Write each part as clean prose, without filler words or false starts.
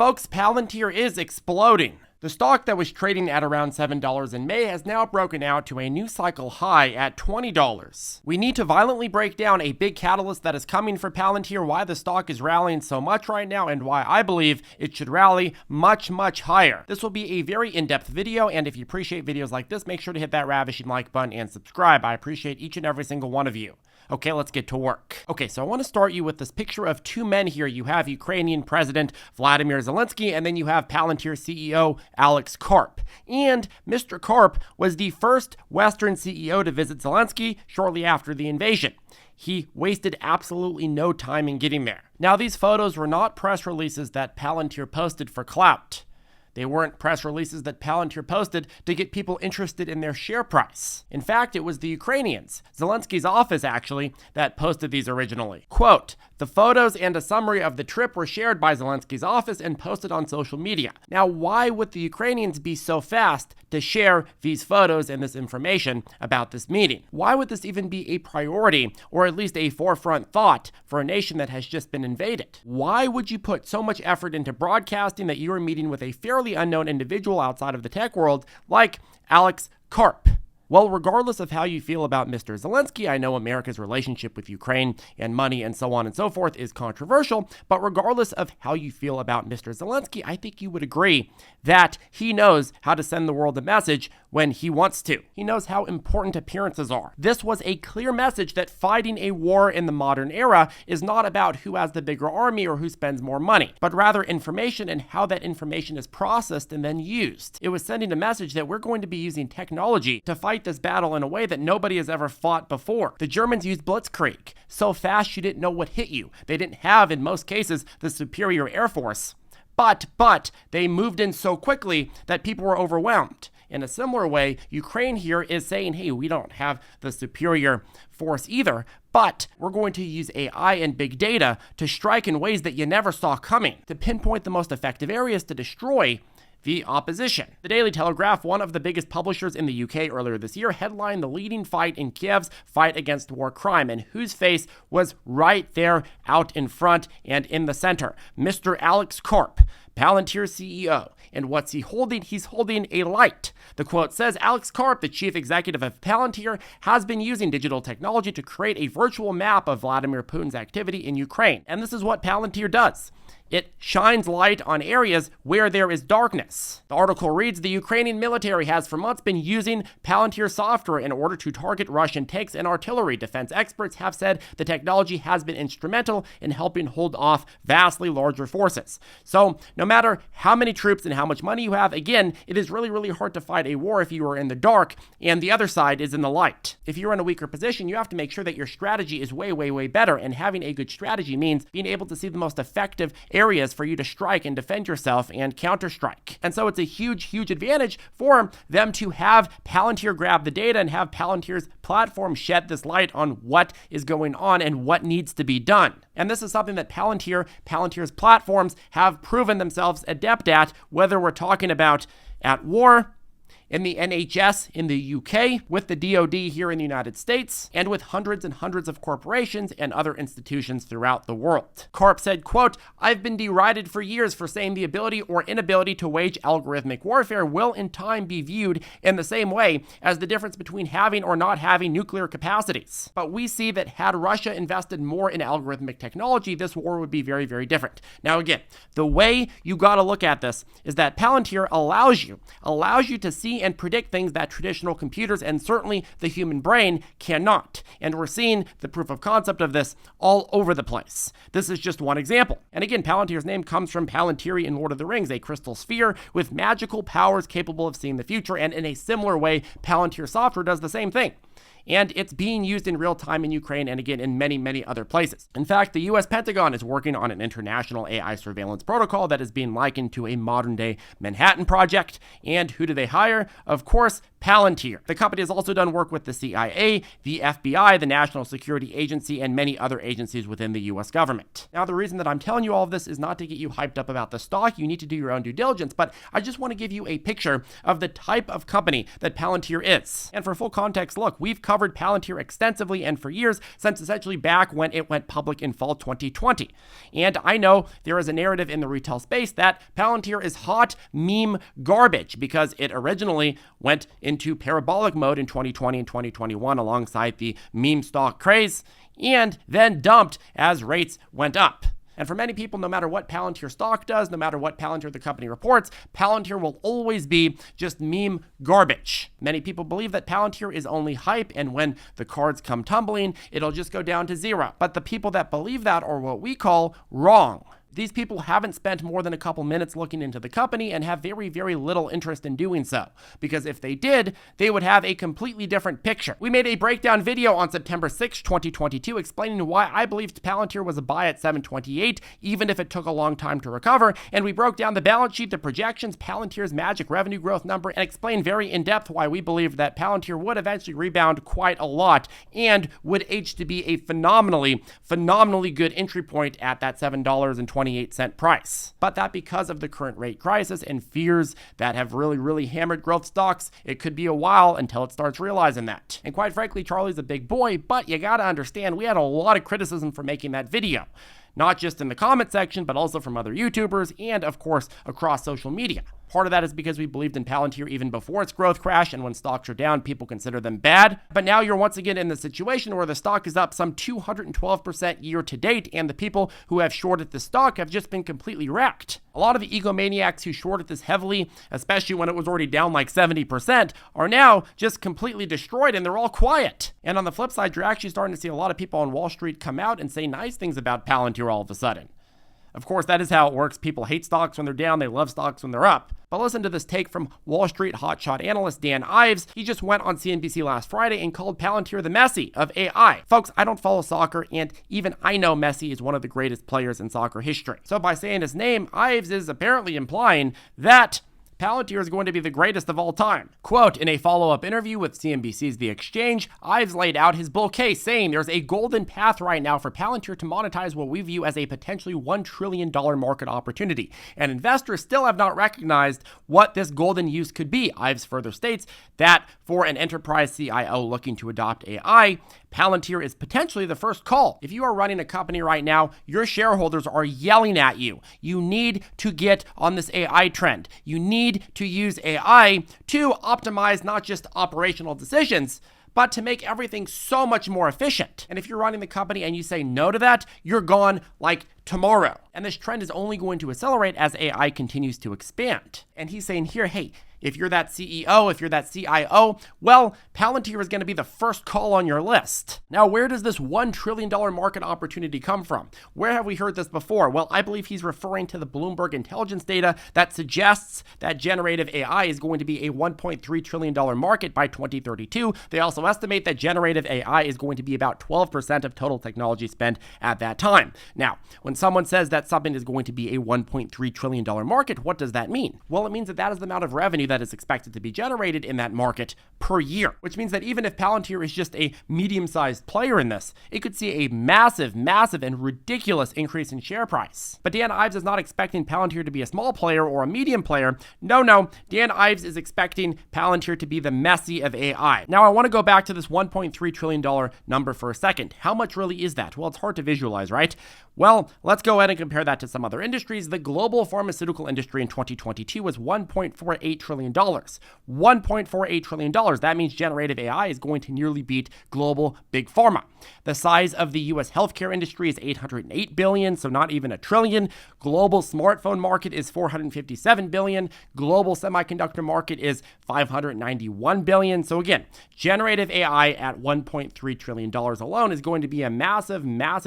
Folks, Palantir is exploding. The stock that was trading at around $7 in May has now broken out to a new cycle high at $20. We need to violently break down a big catalyst that is coming for Palantir, why the stock is rallying so much right now, and why I believe it should rally much, much higher. This will be a very in-depth video, and if you appreciate videos like this, make sure to hit that ravishing like button and subscribe. I appreciate each and every single one of you. Okay, let's get to work. Okay, so I want to start you with this picture of two men here. You have Ukrainian President Vladimir Zelensky, and then you have Palantir CEO Alex Karp. And Mr. Karp was the first Western CEO to visit Zelensky shortly after the invasion. He wasted absolutely no time in getting there. Now, these photos were not press releases that Palantir posted for clout. They weren't press releases that Palantir posted to get people interested in their share price. In fact, it was the Ukrainians, Zelensky's office actually, that posted these originally. Quote, "The photos and a summary of the trip were shared by Zelensky's office and posted on social media." Now, why would the Ukrainians be so fast to share these photos and this information about this meeting? Why would this even be a priority, or at least a forefront thought for a nation that has just been invaded? Why would you put so much effort into broadcasting that you are meeting with a fairly unknown individual outside of the tech world like Alex Karp? Well, regardless of how you feel about Mr. Zelensky, I know America's relationship with Ukraine and money and so on and so forth is controversial, but regardless of how you feel about Mr. Zelensky, I think you would agree that he knows how to send the world a message when he wants to. He knows how important appearances are. This was a clear message that fighting a war in the modern era is not about who has the bigger army or who spends more money, but rather information and how that information is processed and then used. It was sending a message that we're going to be using technology to fight this battle in a way that nobody has ever fought before. The Germans used blitzkrieg so fast you didn't know what hit you. They didn't have, in most cases, the superior air force. But they moved in so quickly that people were overwhelmed. In a similar way, Ukraine here is saying, hey, we don't have the superior force either, but we're going to use AI and big data to strike in ways that you never saw coming, to pinpoint the most effective areas to destroy the opposition. The Daily Telegraph, one of the biggest publishers in the UK earlier this year, headlined the leading fight in Kiev's fight against war crime, and whose face was right there out in front and in the center. Mr. Alex Karp, Palantir CEO. And what's he holding? He's holding a light. The quote says, Alex Karp, the chief executive of Palantir, has been using digital technology to create a virtual map of Vladimir Putin's activity in Ukraine. And this is what Palantir does. It shines light on areas where there is darkness. The article reads, the Ukrainian military has for months been using Palantir software in order to target Russian tanks and artillery. Defense experts have said the technology has been instrumental in helping hold off vastly larger forces. So no matter how many troops and how much money you have, again, it is really, really hard to fight a war if you are in the dark and the other side is in the light. If you're in a weaker position, you have to make sure that your strategy is way, way, way better. And having a good strategy means being able to see the most effective areas for you to strike and defend yourself and counterstrike. And so it's a huge, huge advantage for them to have Palantir grab the data and have Palantir's platform shed this light on what is going on and what needs to be done. And this is something that Palantir's platforms have proven themselves adept at, whether we're talking about at war, in the NHS in the UK, with the DoD here in the United States, and with hundreds and hundreds of corporations and other institutions throughout the world. Karp said, quote, I've been derided for years for saying the ability or inability to wage algorithmic warfare will in time be viewed in the same way as the difference between having or not having nuclear capacities. But we see that had Russia invested more in algorithmic technology, this war would be very, very different. Now again, the way you gotta look at this is that Palantir allows you to see and predict things that traditional computers and certainly the human brain cannot. And we're seeing the proof of concept of this all over the place. This is just one example. And again, Palantir's name comes from Palantiri in Lord of the Rings, a crystal sphere with magical powers capable of seeing the future. And in a similar way, Palantir software does the same thing. And it's being used in real time in Ukraine and again in many, many other places. In fact, the US Pentagon is working on an international AI surveillance protocol that is being likened to a modern day Manhattan Project. And who do they hire? Of course, Palantir. The company has also done work with the CIA, the FBI, the National Security Agency, and many other agencies within the US government. Now, the reason that I'm telling you all of this is not to get you hyped up about the stock. You need to do your own due diligence, but I just want to give you a picture of the type of company that Palantir is. And for full context, look, we've covered covered Palantir extensively and for years, since essentially back when it went public in fall 2020. And I know there is a narrative in the retail space that Palantir is hot meme garbage because it originally went into parabolic mode in 2020 and 2021 alongside the meme stock craze, and then dumped as rates went up. And for many people, no matter what Palantir stock does, no matter what Palantir the company reports, Palantir will always be just meme garbage. Many people believe that Palantir is only hype, and when the cards come tumbling, it'll just go down to zero. But the people that believe that are what we call wrong. These people haven't spent more than a couple minutes looking into the company and have very, very little interest in doing so. Because if they did, they would have a completely different picture. We made a breakdown video on September 6, 2022, explaining why I believed Palantir was a buy at 728, even if it took a long time to recover. And we broke down the balance sheet, the projections, Palantir's magic revenue growth number, and explained very in depth why we believed that Palantir would eventually rebound quite a lot and would age to be a phenomenally good entry point at that $7.28 price. But that because of the current rate crisis and fears that have really hammered growth stocks, it could be a while until it starts realizing that. And quite frankly, Charlie's a big boy, but you gotta understand, we had a lot of criticism for making that video. Not just in the comment section, but also from other YouTubers and, of course, across social media. Part of that is because we believed in Palantir even before its growth crash, and when stocks are down, people consider them bad. But now you're once again in the situation where the stock is up some 212% year to date, and the people who have shorted the stock have just been completely wrecked. A lot of the egomaniacs who shorted this heavily, especially when it was already down like 70%, are now just completely destroyed, and they're all quiet. And on the flip side, you're actually starting to see a lot of people on Wall Street come out and say nice things about Palantir all of a sudden. Of course, that is how it works. People hate stocks when they're down, they love stocks when they're up. But listen to this take from Wall Street hotshot analyst Dan Ives. He just went on CNBC last Friday and called Palantir the Messi of AI. Folks, I don't follow soccer, and even I know Messi is one of the greatest players in soccer history. So by saying his name, Ives is apparently implying that Palantir is going to be the greatest of all time. Quote, in a follow-up interview with CNBC's The Exchange, Ives laid out his bull case, saying there's a golden path right now for Palantir to monetize what we view as a potentially $1 trillion market opportunity. And investors still have not recognized what this golden use could be. Ives further states that for an enterprise CIO looking to adopt AI, Palantir is potentially the first call. If you are running a company right now, your shareholders are yelling at you. You need to get on this AI trend. You need to use AI to optimize not just operational decisions, but to make everything so much more efficient. And if you're running the company and you say no to that, you're gone like tomorrow. And this trend is only going to accelerate as AI continues to expand. And he's saying here, hey, if you're that CEO, if you're that CIO, well, Palantir is going to be the first call on your list. Now, where does this $1 trillion market opportunity come from? Where have we heard this before? Well, I believe he's referring to the Bloomberg intelligence data that suggests that generative AI is going to be a $1.3 trillion market by 2032. They also estimate that generative AI is going to be about 12% of total technology spend at that time. Now, when someone says that something is going to be a $1.3 trillion market, what does that mean? Well, it means that that is the amount of revenue that is expected to be generated in that market per year, which means that even if Palantir is just a medium-sized player in this, it could see a massive and ridiculous increase in share price. But Dan Ives is not expecting Palantir to be a small player or a medium player. No, Dan Ives is expecting Palantir to be the Messi of AI. Now, I want to go back to this $1.3 trillion number for a second. How much really is that? Well, it's hard to visualize, right? Well, let's go ahead and compare that to some other industries. The global pharmaceutical industry in 2022 was $1.48 trillion. $1.48 trillion. That means generative AI is going to nearly beat global big pharma. The size of the US healthcare industry is $808 billion, so not even a trillion. Global smartphone market is $457 billion. Global semiconductor market is $591 billion. So again, generative AI at $1.3 trillion alone is going to be a massive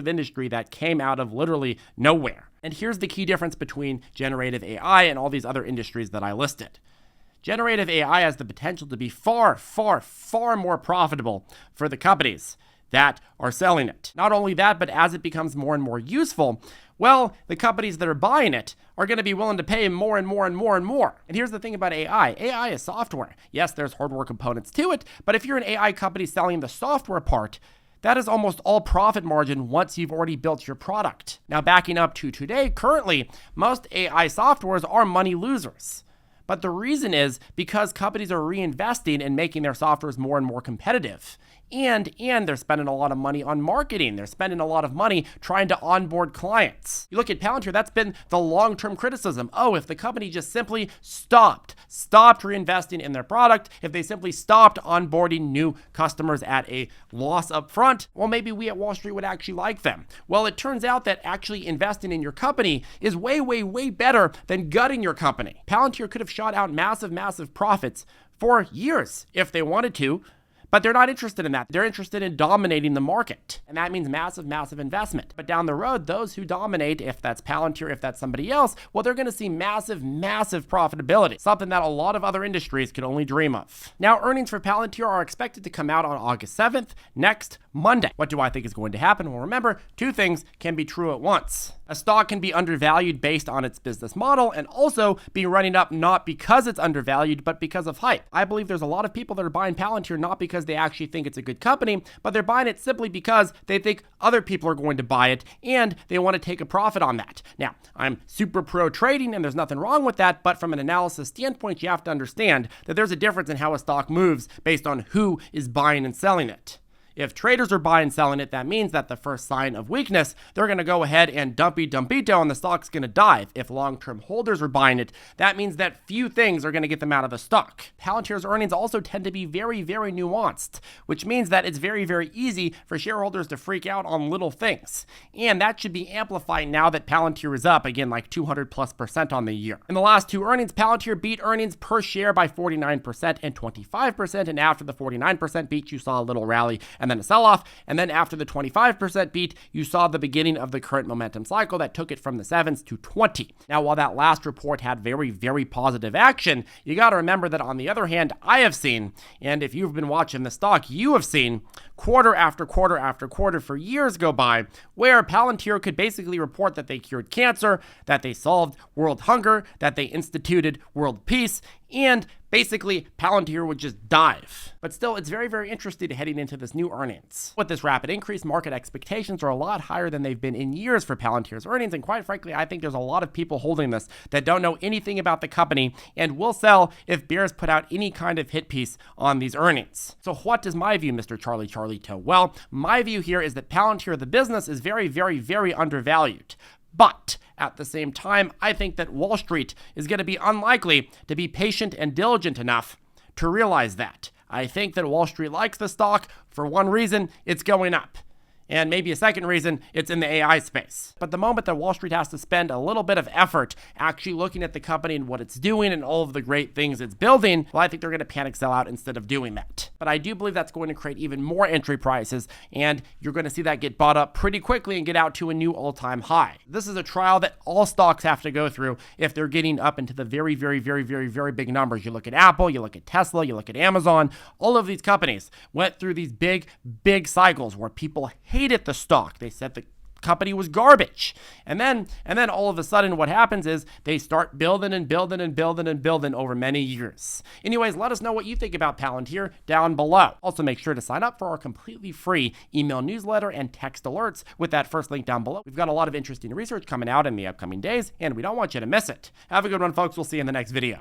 industry that came out of literally nowhere. And here's the key difference between generative AI and all these other industries that I listed. Generative AI has the potential to be far more profitable for the companies that are selling it. Not only that, but as it becomes more and more useful, well, the companies that are buying it are going to be willing to pay more and more. And here's the thing about AI. AI is software. Yes, there's hardware components to it, but if you're an AI company selling the software part, that is almost all profit margin once you've already built your product. Now, backing up to today, currently, most AI softwares are money losers. But the reason is because companies are reinvesting and making their softwares more and more competitive. and they're spending a lot of money on marketing. They're spending a lot of money trying to onboard clients. You look at Palantir, that's been the long-term criticism. Oh, if the company just simply stopped reinvesting in their product, if they simply stopped onboarding new customers at a loss up front, well, maybe we at Wall Street would actually like them. Well, it turns out that actually investing in your company is way, way, way better than gutting your company. Palantir could have shot out massive profits for years if they wanted to, but they're not interested in that. They're interested in dominating the market. And that means massive investment. But down the road, those who dominate, if that's Palantir, if that's somebody else, well, they're going to see massive profitability, something that a lot of other industries could only dream of. Now, earnings for Palantir are expected to come out on August 7th, next Monday. What do I think is going to happen? Well, remember, two things can be true at once. A stock can be undervalued based on its business model and also be running up not because it's undervalued, but because of hype. I believe there's a lot of people that are buying Palantir not because they actually think it's a good company, but they're buying it simply because they think other people are going to buy it and they want to take a profit on that. Now, I'm super pro trading and there's nothing wrong with that, but from an analysis standpoint, you have to understand that there's a difference in how a stock moves based on who is buying and selling it. If traders are buying and selling it, that means that the first sign of weakness, they're going to go ahead and dumpito and the stock's going to dive. If long-term holders are buying it, that means that few things are going to get them out of the stock. Palantir's earnings also tend to be very nuanced, which means that it's very easy for shareholders to freak out on little things. And that should be amplified now that Palantir is up, again, like 200+% on the year. In the last two earnings, Palantir beat earnings per share by 49% and 25%, and after the 49% beat, you saw a little rally and then a sell-off, and then after the 25% beat, you saw the beginning of the current momentum cycle that took it from the 7s to 20. Now, while that last report had very positive action, you got to remember that on the other hand, I have seen, and if you've been watching the stock, you have seen quarter after quarter for years go by where Palantir could basically report that they cured cancer, that they solved world hunger, that they instituted world peace, and basically Palantir would just dive. But still, it's very interesting heading into this new earnings. With this rapid increase, market expectations are a lot higher than they've been in years for Palantir's earnings, and quite frankly, I think there's a lot of people holding this that don't know anything about the company and will sell if bears put out any kind of hit piece on these earnings. So what is my view, Mr. Charlie Toe? Well, my view here is that Palantir, the business, is very undervalued. But at the same time, I think that Wall Street is going to be unlikely to be patient and diligent enough to realize that. I think that Wall Street likes the stock for one reason, it's going up. And maybe a second reason, it's in the AI space. But the moment that Wall Street has to spend a little bit of effort actually looking at the company and what it's doing and all of the great things it's building, well, I think they're going to panic sell out instead of doing that. But I do believe that's going to create even more entry prices, and you're going to see that get bought up pretty quickly and get out to a new all-time high. This is a trial that all stocks have to go through if they're getting up into the very big numbers. You look at Apple, you look at Tesla, you look at Amazon, all of these companies went through these big cycles where people hated the stock. They said the company was garbage. And then all of a sudden what happens is they start building over many years. Anyways, let us know what you think about Palantir down below. Also, make sure to sign up for our completely free email newsletter and text alerts with that first link down below. We've got a lot of interesting research coming out in the upcoming days, and we don't want you to miss it. Have a good one, folks. We'll see you in the next video.